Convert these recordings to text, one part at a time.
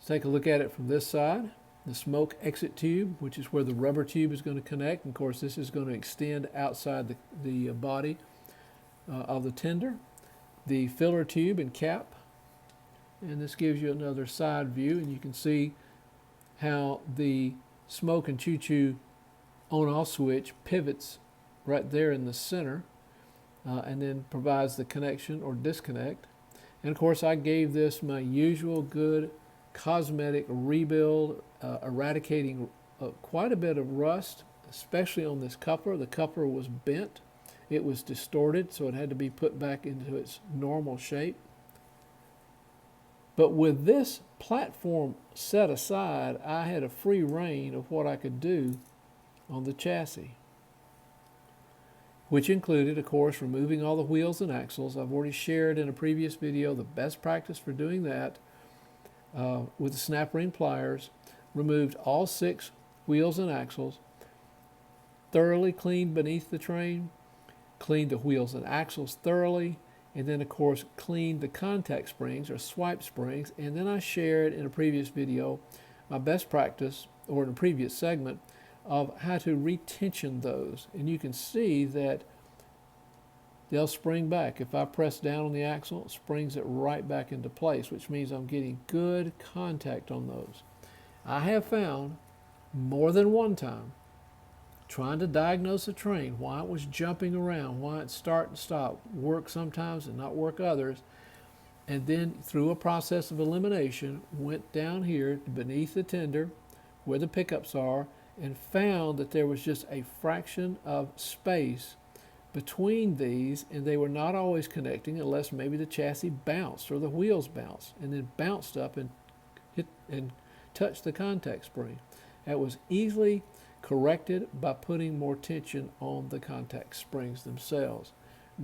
take a look at it from this side. The smoke exit tube, which is where the rubber tube is going to connect. And of course, this is going to extend outside the body of the tender. The filler tube and cap. And this gives you another side view, and you can see how the smoke and choo-choo on-off switch pivots right there in the center, and then provides the connection or disconnect. And of course, I gave this my usual good cosmetic rebuild, eradicating quite a bit of rust, especially on this coupler. The coupler was bent. It was distorted, so it had to be put back into its normal shape. But with this platform set aside, I had a free rein of what I could do on the chassis, which included, of course, removing all the wheels and axles. I've already shared in a previous video the best practice for doing that with the snap ring pliers. Removed all 6 wheels and axles, thoroughly cleaned beneath the train, cleaned the wheels and axles thoroughly, and then of course cleaned the contact springs or swipe springs. And then I shared in a previous video my best practice, or in a previous segment, of how to retension those. And you can see that they'll spring back. If I press down on the axle, it springs it right back into place, which means I'm getting good contact on those. I have found more than one time, trying to diagnose a train, why it was jumping around, why it start and stop, work sometimes and not work others, and then through a process of elimination, went down here beneath the tender where the pickups are, and found that there was just a fraction of space between these, and they were not always connecting unless maybe the chassis bounced or the wheels bounced and then bounced up and hit and touched the contact spring. That was easily corrected by putting more tension on the contact springs themselves.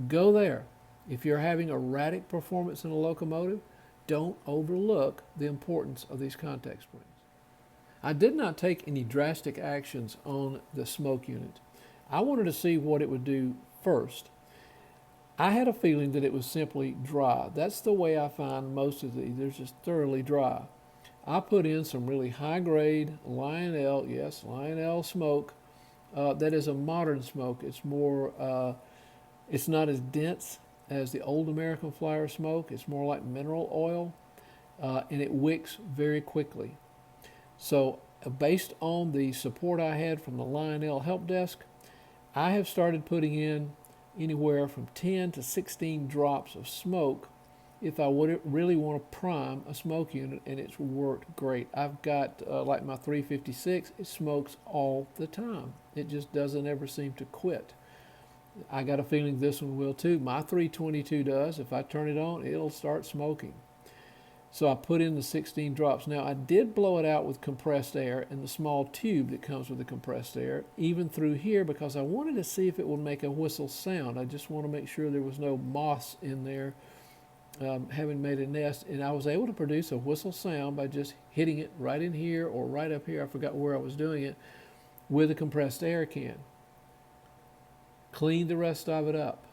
Go there. If you're having erratic performance in a locomotive, don't overlook the importance of these contact springs. I did not take any drastic actions on the smoke unit. I wanted to see what it would do first. I had a feeling that it was simply dry. That's the way I find most of these. They're just thoroughly dry. I put in some really high-grade Lionel, yes, Lionel smoke. That is a modern smoke. It's more, it's not as dense as the old American Flyer smoke. It's more like mineral oil, and it wicks very quickly. So based on the support I had from the Lionel help desk, I have started putting in anywhere from 10 to 16 drops of smoke if I would really want to prime a smoke unit, and it's worked great. I've got, like my 356, it smokes all the time. It just doesn't ever seem to quit. I got a feeling this one will too. My 322 does. If I turn it on, it'll start smoking. So I put in the 16 drops. Now, I did blow it out with compressed air and the small tube that comes with the compressed air, even through here, because I wanted to see if it would make a whistle sound. I just want to make sure there was no moss in there having made a nest. And I was able to produce a whistle sound by just hitting it right in here or right up here. I forgot where I was doing it, with a compressed air can. Cleaned the rest of it up.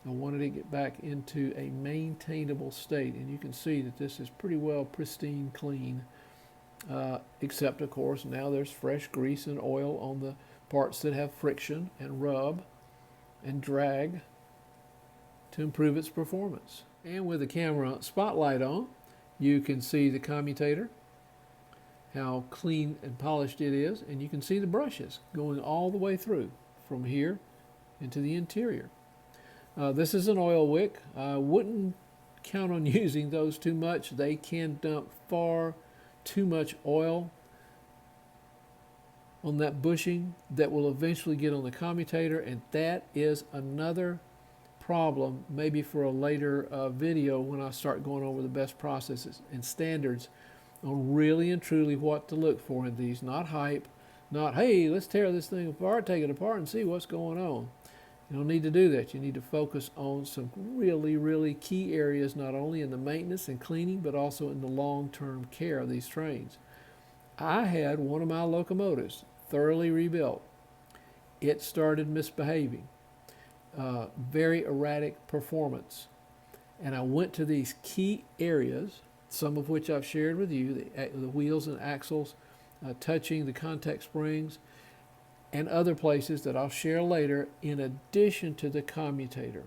I wanted to get back into a maintainable state, and you can see that this is pretty well pristine clean, except of course now there's fresh grease and oil on the parts that have friction and rub and drag to improve its performance. And with the camera spotlight on, you can see the commutator, how clean and polished it is, and you can see the brushes going all the way through from here into the interior. This is an oil wick. I wouldn't count on using those too much. They can dump far too much oil on that bushing that will eventually get on the commutator, and that is another problem, maybe for a later video when I start going over the best processes and standards on really and truly what to look for in these. Not hype, not, hey, let's tear this thing apart, take it apart and see what's going on. You don't need to do that. You need to focus on some really, really key areas, not only in the maintenance and cleaning, but also in the long-term care of these trains. I had one of my locomotives thoroughly rebuilt. It started misbehaving. Very erratic performance. And I went to these key areas some of which I've shared with you, the wheels and axles touching the contact springs, and other places that I'll share later in addition to the commutator.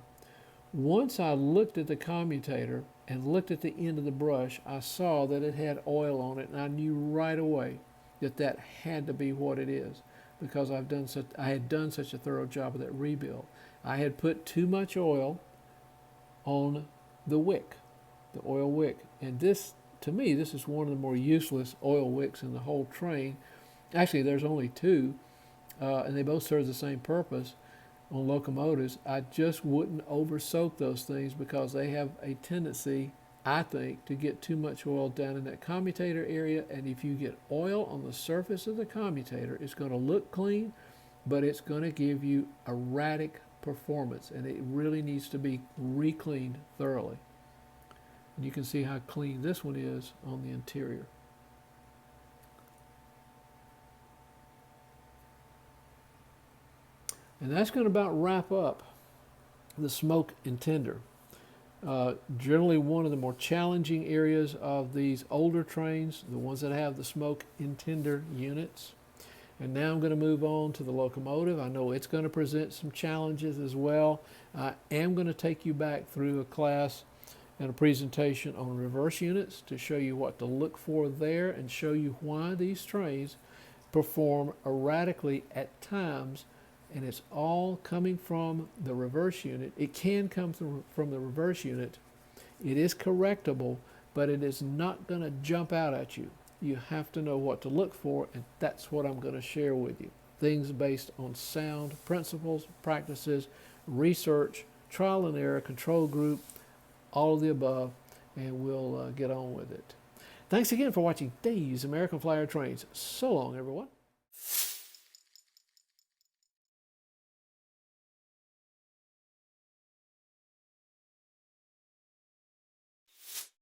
Once I looked at the commutator and looked at the end of the brush, I saw that it had oil on it, and I knew right away that that had to be what it is, because I had done such a thorough job of that rebuild. I had put too much oil on the wick, the oil wick, and this, to me, this is one of the more useless oil wicks in the whole train. Actually, there's only two, and they both serve the same purpose on locomotives. I just wouldn't over soak those things because they have a tendency, I think, to get too much oil down in that commutator area. And if you get oil on the surface of the commutator, it's going to look clean, but it's going to give you erratic performance, and it really needs to be re-cleaned thoroughly. And you can see how clean this one is on the interior. And that's going to about wrap up the smoke intender. Generally one of the more challenging areas of these older trains, the ones that have the smoke intender units. And now I'm going to move on to the locomotive. I know it's going to present some challenges as well. I am going to take you back through a class and a presentation on reverse units to show you what to look for there and show you why these trains perform erratically at times. And it's all coming from the reverse unit. It can come from the reverse unit. It is correctable, but it is not going to jump out at you. You have to know what to look for, and that's what I'm going to share with you. Things based on sound principles, practices, research, trial and error, control group, all of the above, and we'll get on with it. Thanks again for watching Dave's American Flyer Trains. So long, everyone.